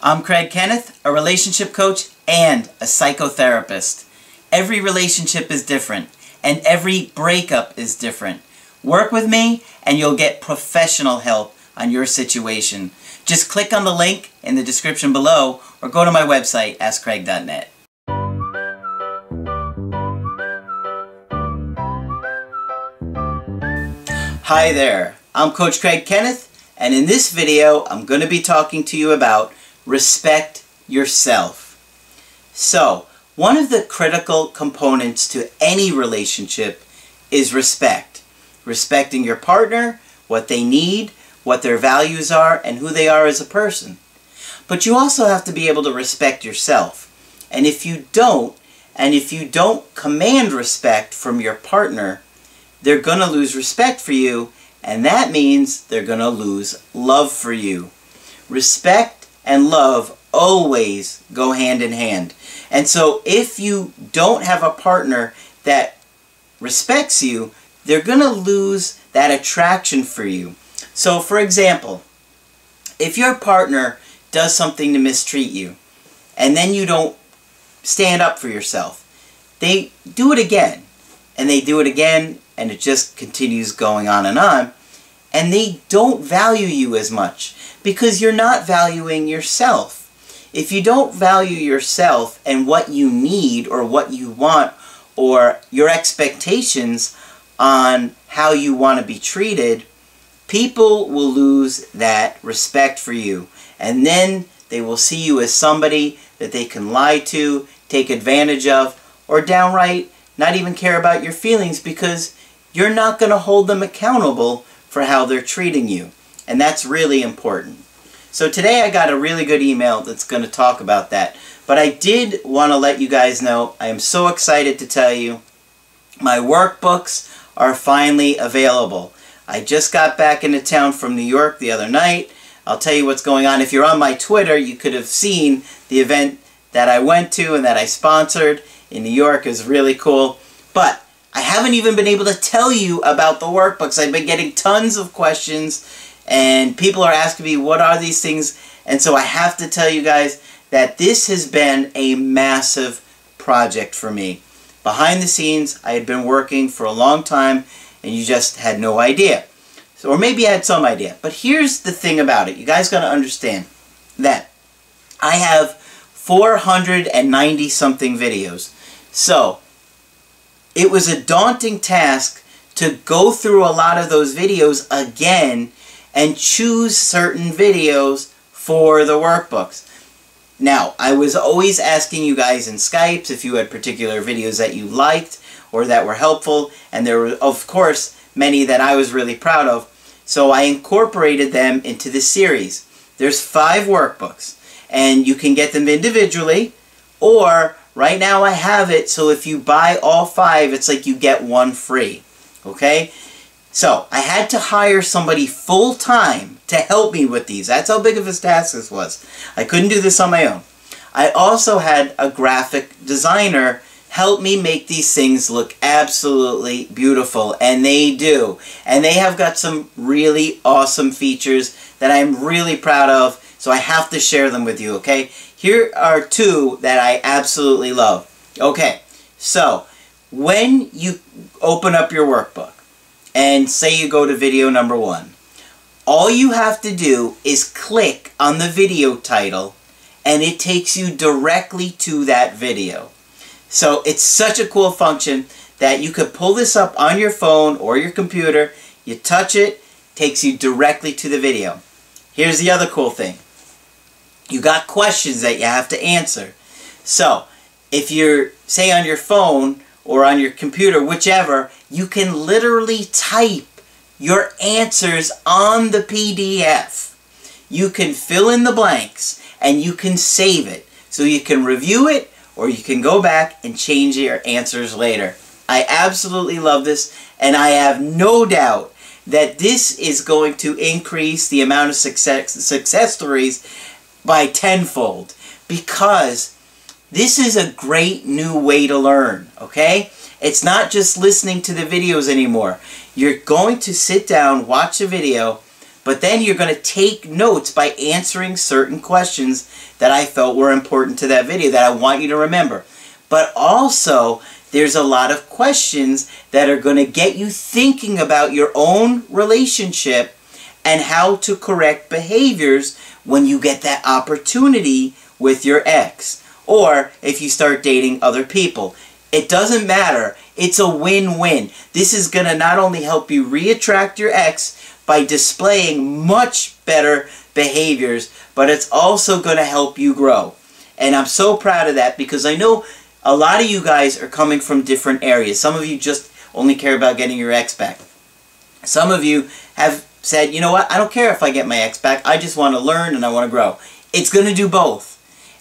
I'm Kenneth, a relationship coach and a psychotherapist. Every relationship is different, and every breakup is different. Work with me, and you'll get professional help on your situation. Just click on the link in the description below, or go to my website, askcraig.net. Hi there, I'm Coach Kenneth, and in this video I'm going to be talking to you about respect yourself. So, one of the critical components to any relationship is respect. Respecting your partner, what they need, what their values are, and who they are as a person. But you also have to be able to respect yourself. And if you don't command respect from your partner, they're going to lose respect for you, and that means they're going to lose love for you. Respect and love always go hand in hand. And so if you don't have a partner that respects you, they're going to lose that attraction for you. So for example, if your partner does something to mistreat you, and then you don't stand up for yourself, they do it again, and they do it again, and it just continues going on, and they don't value you as much because you're not valuing yourself. If you don't value yourself and what you need or what you want or your expectations on how you want to be treated, people will lose that respect for you. And then they will see you as somebody that they can lie to, take advantage of, or downright not even care about your feelings because you're not going to hold them accountable for how they're treating you. And that's really important. So today I got a really good email that's going to talk about that. But I did want to let you guys know, I am so excited to tell you, my workbooks are finally available. I just got back into town from New York the other night. I'll tell you what's going on. If you're on my Twitter, you could have seen the event that I went to and that I sponsored in New York. It was really cool. But I haven't even been able to tell you about the workbooks. I've been getting tons of questions, and people are asking me, what are these things? And so I have to tell you guys that this has been a massive project for me. Behind the scenes, I had been working for a long time, and you just had no idea. So, or maybe I had some idea. But here's the thing about it. You guys got to understand that I have 490 something videos. So it was a daunting task to go through a lot of those videos again and choose certain videos for the workbooks. Now, I was always asking you guys in Skypes if you had particular videos that you liked or that were helpful, and there were, of course, many that I was really proud of, so I incorporated them into this series. There's 5 workbooks, and you can get them individually, or right now I have it so if you buy all 5, it's like you get 1 free. Okay? So, I had to hire somebody full-time to help me with these. That's how big of a task this was. I couldn't do this on my own. I also had a graphic designer help me make these things look absolutely beautiful, and they do. And they have got some really awesome features that I'm really proud of, so I have to share them with you, okay? Here are 2 that I absolutely love. Okay, so when you open up your workbook and say you go to video number 1, all you have to do is click on the video title and it takes you directly to that video. So it's such a cool function that you could pull this up on your phone or your computer, you touch it, takes you directly to the video. Here's the other cool thing. You got questions that you have to answer. So if you're, say, on your phone or on your computer, whichever, you can literally type your answers on the PDF. You can fill in the blanks and you can save it. So you can review it or you can go back and change your answers later. I absolutely love this, and I have no doubt that this is going to increase the amount of success stories by tenfold, because this is a great new way to learn, okay? It's not just listening to the videos anymore. You're going to sit down, watch a video, But then you're going to take notes by answering certain questions that I felt were important to that video that I want you to remember. But also, there's a lot of questions that are going to get you thinking about your own relationship and how to correct behaviors when you get that opportunity with your ex. Or if you start dating other people. It doesn't matter. It's a win-win. This is going to not only help you reattract your ex by displaying much better behaviors, but it's also going to help you grow. And I'm so proud of that because I know a lot of you guys are coming from different areas. Some of you just only care about getting your ex back. Some of you have said, you know what, I don't care if I get my ex back. I just want to learn and I want to grow. It's going to do both.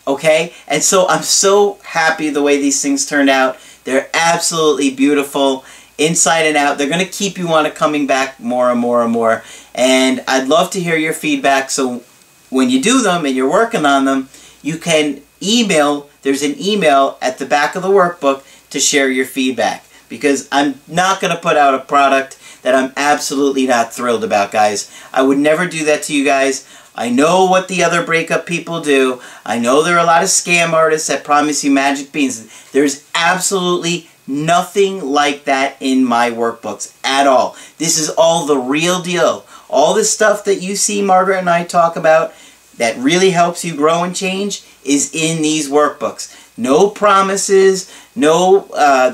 Okay? And so I'm so happy the way these things turned out. They're absolutely beautiful inside and out. They're going to keep you on coming back more and more and more. And I'd love to hear your feedback. So when you do them and you're working on them, you can email. There's an email at the back of the workbook to share your feedback. Because I'm not going to put out a product that I'm absolutely not thrilled about, guys. I would never do that to you guys. I know what the other breakup people do. I know there are a lot of scam artists that promise you magic beans. There's absolutely nothing like that in my workbooks at all. This is all the real deal. All this stuff that you see Margaret and I talk about that really helps you grow and change is in these workbooks. No promises, no,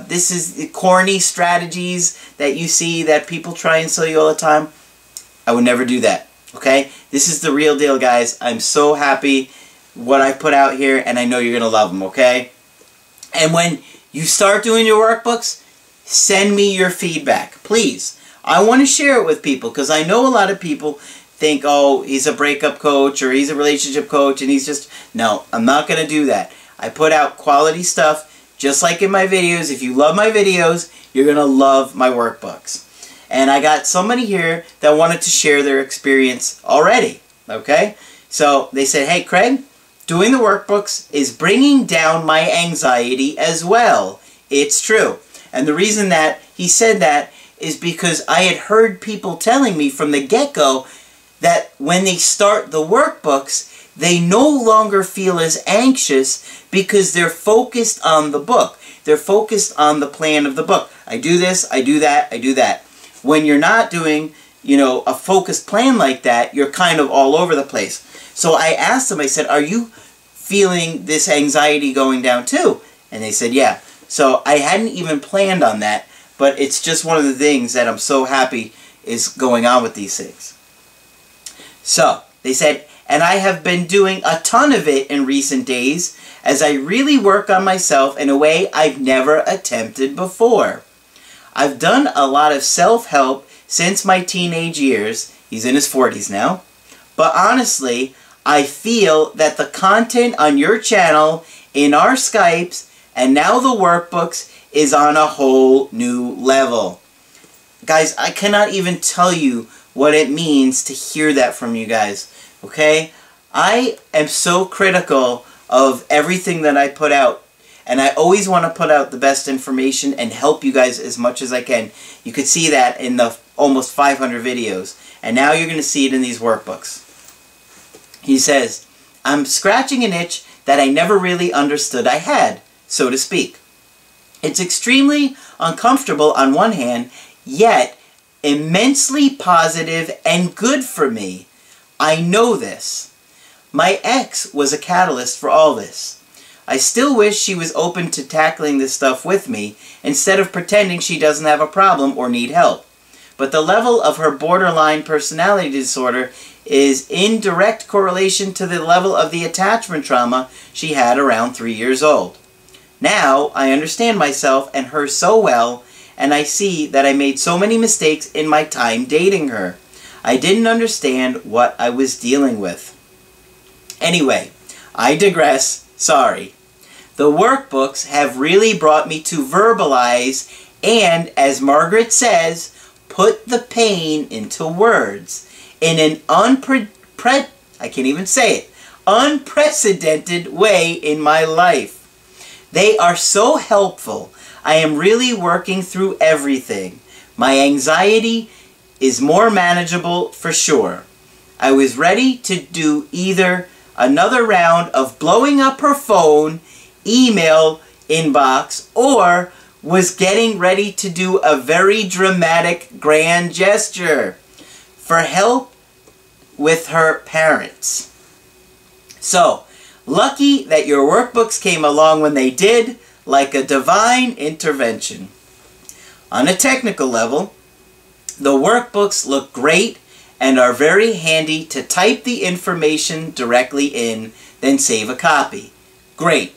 this is corny strategies that you see that people try and sell you all the time. I would never do that, okay? This is the real deal, guys. I'm so happy what I put out here, and I know you're going to love them, okay? And when you start doing your workbooks, send me your feedback, please. I want to share it with people because I know a lot of people think, oh, he's a breakup coach or he's a relationship coach and he's just... No, I'm not going to do that. I put out quality stuff just like in my videos. If you love my videos, you're going to love my workbooks. And I got somebody here that wanted to share their experience already, okay? So they said, hey, Craig, doing the workbooks is bringing down my anxiety as well. It's true. And the reason that he said that is because I had heard people telling me from the get-go that when they start the workbooks, they no longer feel as anxious because they're focused on the book. They're focused on the plan of the book. I do this, I do that, I do that. When you're not doing, you know, a focused plan like that, you're kind of all over the place. So I asked them, I said, are you feeling this anxiety going down too? And they said, yeah. So I hadn't even planned on that, but it's just one of the things that I'm so happy is going on with these things. So they said, and I have been doing a ton of it in recent days as I really work on myself in a way I've never attempted before. I've done a lot of self-help since my teenage years. He's in his 40s now. But honestly, I feel that the content on your channel, in our Skypes, and now the workbooks is on a whole new level. Guys, I cannot even tell you what it means to hear that from you guys. Okay? I am so critical of everything that I put out. And I always want to put out the best information and help you guys as much as I can. You could see that in the almost 500 videos. And now you're going to see it in these workbooks. He says, I'm scratching an itch that I never really understood I had, so to speak. It's extremely uncomfortable on one hand, yet immensely positive and good for me. I know this. My ex was a catalyst for all this. I still wish she was open to tackling this stuff with me instead of pretending she doesn't have a problem or need help. But the level of her borderline personality disorder is in direct correlation to the level of the attachment trauma she had around 3 years old. Now, I understand myself and her so well, and I see that I made so many mistakes in my time dating her. I didn't understand what I was dealing with. Anyway, I digress. Sorry. The workbooks have really brought me to verbalize and, as Margaret says, put the pain into words in an unprecedented way in my life. They are so helpful. I am really working through everything. My anxiety is more manageable for sure. I was ready to do either another round of blowing up her phone, email inbox, or was getting ready to do a very dramatic grand gesture for help with her parents. So, lucky that your workbooks came along when they did, like a divine intervention. On a technical level, the workbooks look great and are very handy to type the information directly in, then save a copy. Great.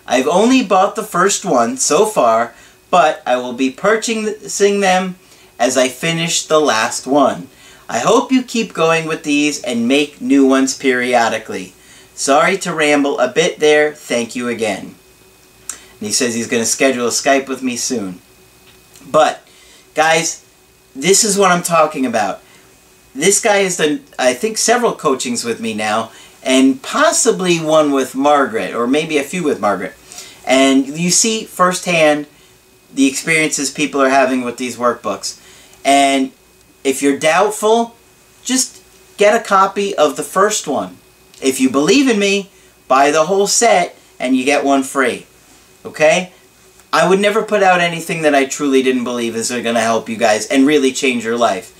I've only bought the first one so far, but I will be purchasing them as I finish the last one. I hope you keep going with these and make new ones periodically. Sorry to ramble a bit there. Thank you again. And he says he's going to schedule a Skype with me soon. But, guys, this is what I'm talking about. This guy has done, I think, several coachings with me now, and possibly one with Margaret, or maybe a few with Margaret. And you see firsthand the experiences people are having with these workbooks. And if you're doubtful, just get a copy of the first one. If you believe in me, buy the whole set and you get one free. Okay? I would never put out anything that I truly didn't believe is going to help you guys and really change your life.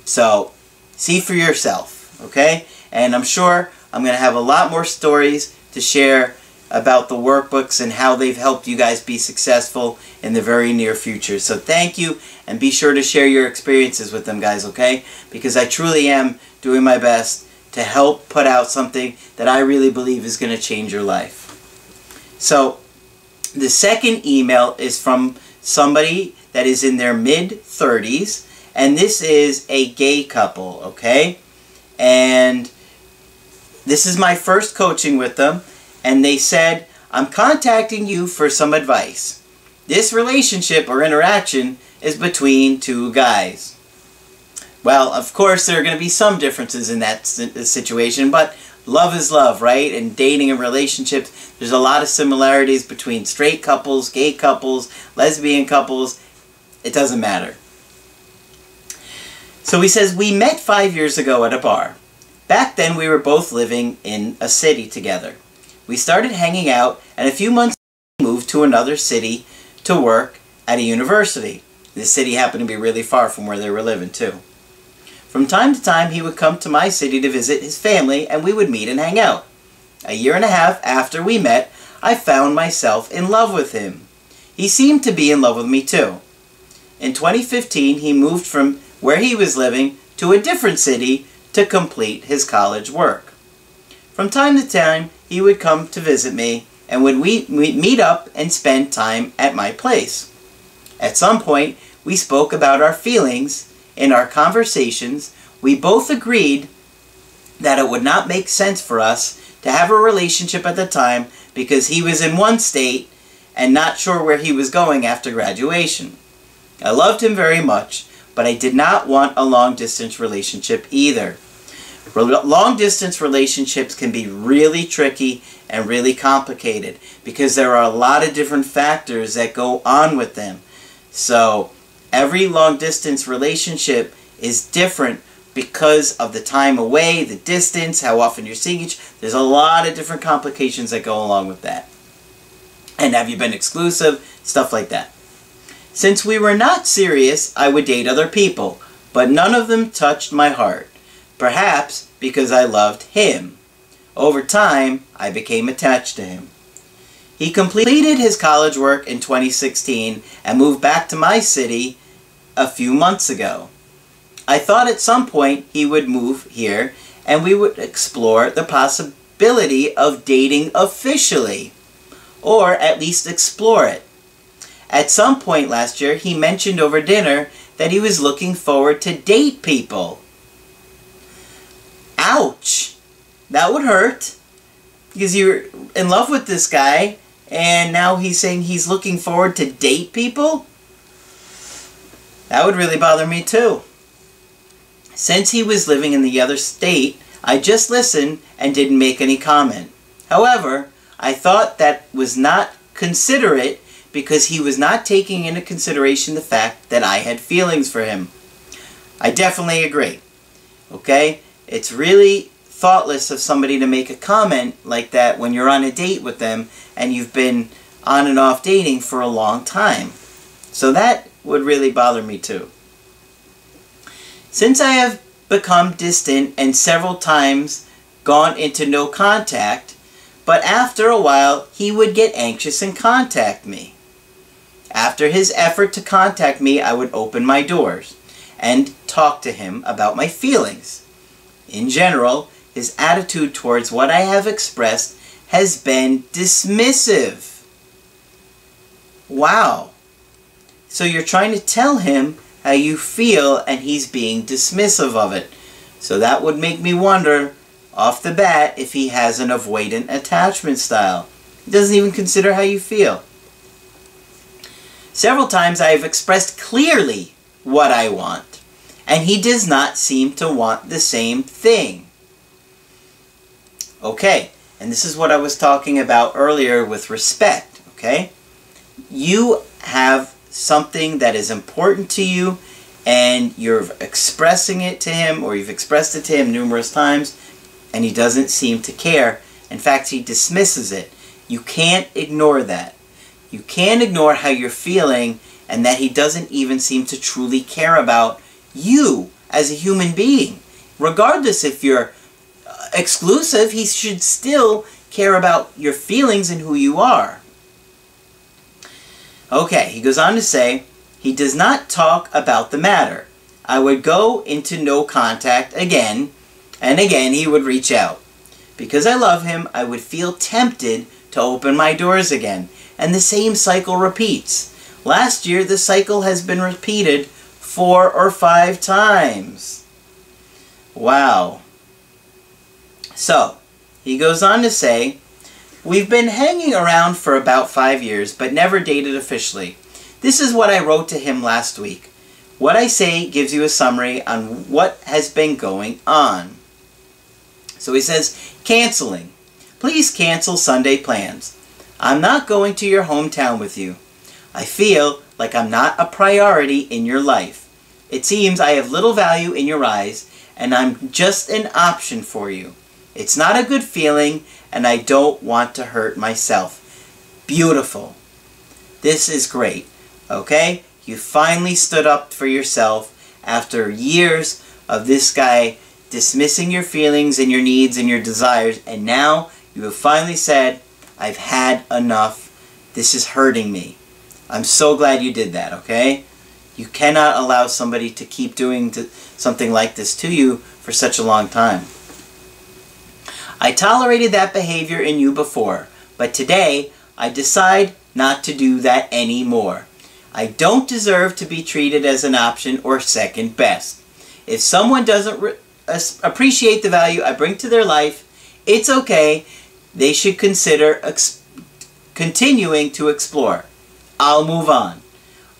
So, see for yourself. Okay? And I'm sure I'm going to have a lot more stories to share about the workbooks and how they've helped you guys be successful in the very near future. So thank you, and be sure to share your experiences with them, guys, okay? Because I truly am doing my best to help put out something that I really believe is going to change your life. So the second email is from somebody that is in their mid-30s, and this is a gay couple, okay? And this is my first coaching with them. And they said, I'm contacting you for some advice. This relationship or interaction is between two guys. Well, of course, there are going to be some differences in that situation, but love is love, right? And dating and relationships, there's a lot of similarities between straight couples, gay couples, lesbian couples. It doesn't matter. So he says, we met 5 years ago at a bar. Back then, we were both living in a city together. We started hanging out, and a few months later, we moved to another city to work at a university. This city happened to be really far from where they were living, too. From time to time, he would come to my city to visit his family, and we would meet and hang out. A year and a half after we met, I found myself in love with him. He seemed to be in love with me, too. In 2015, he moved from where he was living to a different city to complete his college work. From time to time, he would come to visit me, and would we meet up and spend time at my place. At some point, we spoke about our feelings. In our conversations, we both agreed that it would not make sense for us to have a relationship at the time because he was in one state and not sure where he was going after graduation. I loved him very much, but I did not want a long-distance relationship either. Long-distance relationships can be really tricky and really complicated because there are a lot of different factors that go on with them. So every long-distance relationship is different because of the time away, the distance, how often you're seeing each. There's a lot of different complications that go along with that. And have you been exclusive? Stuff like that. Since we were not serious, I would date other people, but none of them touched my heart. Perhaps because I loved him. Over time, I became attached to him. He completed his college work in 2016 and moved back to my city a few months ago. I thought at some point he would move here and we would explore the possibility of dating officially, or at least explore it. At some point last year, he mentioned over dinner that he was looking forward to date people. Ouch! That would hurt. Because you're in love with this guy, and now he's saying he's looking forward to date people? That would really bother me too. Since he was living in the other state, I just listened and didn't make any comment. However, I thought that was not considerate because he was not taking into consideration the fact that I had feelings for him. I definitely agree. Okay? It's really thoughtless of somebody to make a comment like that when you're on a date with them and you've been on and off dating for a long time. So that would really bother me too. Since I have become distant and several times gone into no contact, but after a while he would get anxious and contact me. After his effort to contact me, I would open my doors and talk to him about my feelings. In general, his attitude towards what I have expressed has been dismissive. Wow. So you're trying to tell him how you feel and he's being dismissive of it. So that would make me wonder off the bat if he has an avoidant attachment style. He doesn't even consider how you feel. Several times I have expressed clearly what I want, and he does not seem to want the same thing. Okay, and this is what I was talking about earlier with respect, okay? You have something that is important to you, and you're expressing it to him, or you've expressed it to him numerous times, and he doesn't seem to care. In fact, he dismisses it. You can't ignore that. You can't ignore how you're feeling and that he doesn't even seem to truly care about you as a human being. Regardless if you're exclusive, he should still care about your feelings and who you are. Okay, he goes on to say, he does not talk about the matter. I would go into no contact again, and again he would reach out. Because I love him, I would feel tempted to open my doors again, and the same cycle repeats. Last year, the cycle has been repeated 4 or 5 times. Wow. So, he goes on to say, we've been hanging around for about 5 years, but never dated officially. This is what I wrote to him last week. What I say gives you a summary on what has been going on. So he says, canceling. Please cancel Sunday plans. I'm not going to your hometown with you. I feel like I'm not a priority in your life. It seems I have little value in your eyes, and I'm just an option for you. It's not a good feeling, and I don't want to hurt myself. Beautiful. This is great. Okay? You finally stood up for yourself after years of this guy dismissing your feelings and your needs and your desires, and now you have finally said, I've had enough. This is hurting me. I'm so glad you did that, okay? You cannot allow somebody to keep doing something like this to you for such a long time. I tolerated that behavior in you before, but today I decide not to do that anymore. I don't deserve to be treated as an option or second best. If someone doesn't appreciate the value I bring to their life, it's okay. They should consider continuing to explore. I'll move on.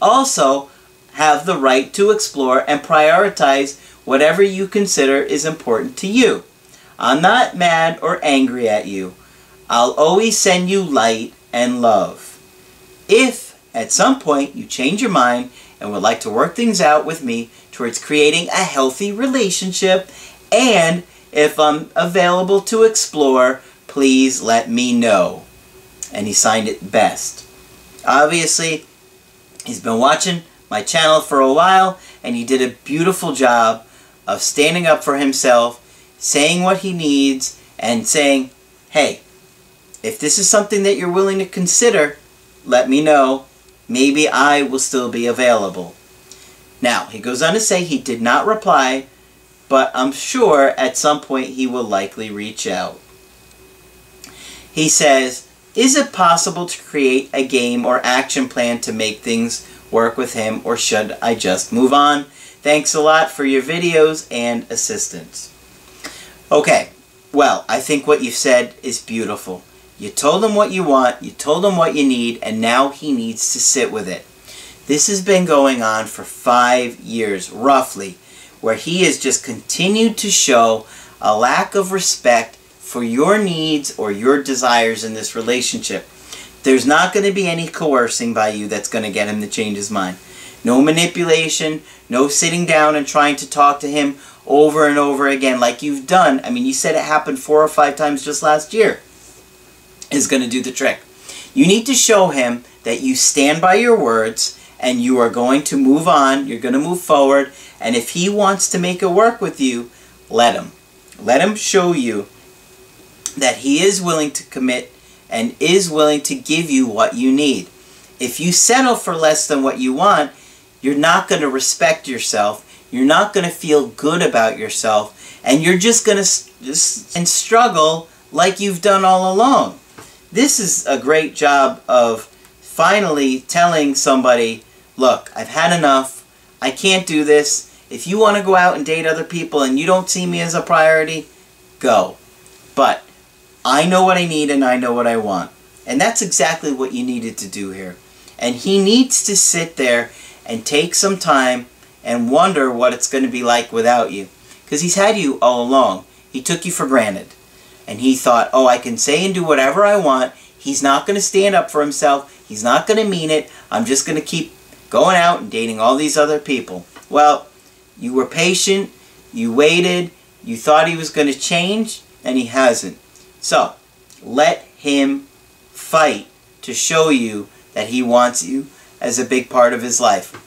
Also, have the right to explore and prioritize whatever you consider is important to you. I'm not mad or angry at you. I'll always send you light and love. If at some point you change your mind and would like to work things out with me towards creating a healthy relationship, and if I'm available to explore, please let me know. And he signed it Best. Obviously, he's been watching my channel for a while, and he did a beautiful job of standing up for himself, saying what he needs, and saying, hey, if this is something that you're willing to consider, let me know. Maybe I will still be available. Now, he goes on to say he did not reply, but I'm sure at some point he will likely reach out. He says, is it possible to create a game or action plan to make things work with him, or should I just move on? Thanks a lot for your videos and assistance. Okay, well, I think what you've said is beautiful. You told him what you want, you told him what you need, and now he needs to sit with it. This has been going on for 5 years, roughly, where he has just continued to show a lack of respect for your needs or your desires in this relationship. There's not going to be any coercing by you that's going to get him to change his mind. No manipulation, no sitting down and trying to talk to him over and over again like you've done. I mean, you said it happened 4 or 5 times just last year. Is going to do the trick. You need to show him that you stand by your words and you are going to move on, you're going to move forward, and if he wants to make it work with you, let him. Let him show you that he is willing to commit and is willing to give you what you need. If you settle for less than what you want, you're not going to respect yourself, you're not going to feel good about yourself, and you're just going to struggle like you've done all along. This is a great job of finally telling somebody, look, I've had enough, I can't do this. If you want to go out and date other people and you don't see me as a priority, go. But I know what I need and I know what I want. And that's exactly what you needed to do here. And he needs to sit there and take some time and wonder what it's going to be like without you. Because he's had you all along. He took you for granted. And he thought, oh, I can say and do whatever I want. He's not going to stand up for himself. He's not going to mean it. I'm just going to keep going out and dating all these other people. Well, you were patient. You waited. You thought he was going to change. And he hasn't. So, let him fight to show you that he wants you as a big part of his life.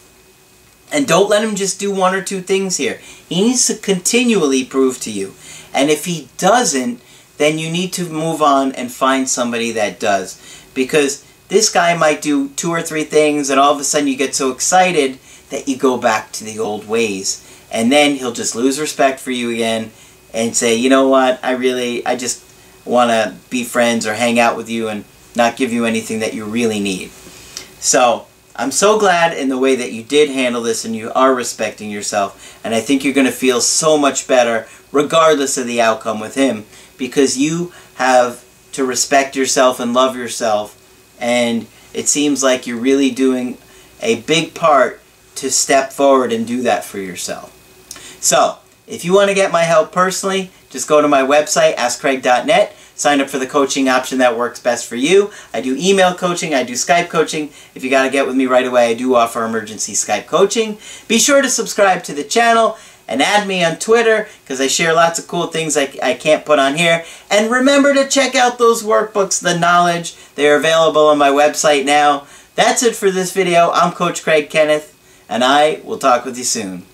And don't let him just do 1 or 2 things here. He needs to continually prove to you. And if he doesn't, then you need to move on and find somebody that does. Because this guy might do 2 or 3 things and all of a sudden you get so excited that you go back to the old ways. And then he'll just lose respect for you again and say, you know what, I just want to be friends or hang out with you and not give you anything that you really need. So, I'm so glad in the way that you did handle this and you are respecting yourself. And I think you're going to feel so much better regardless of the outcome with him. Because you have to respect yourself and love yourself. And it seems like you're really doing a big part to step forward and do that for yourself. So, if you want to get my help personally, just go to my website, askcraig.net. Sign up for the coaching option that works best for you. I do email coaching. I do Skype coaching. If you got to get with me right away, I do offer emergency Skype coaching. Be sure to subscribe to the channel and add me on Twitter because I share lots of cool things I can't put on here. And remember to check out those workbooks, The Knowledge. They are available on my website now. That's it for this video. I'm Coach Craig Kenneth, and I will talk with you soon.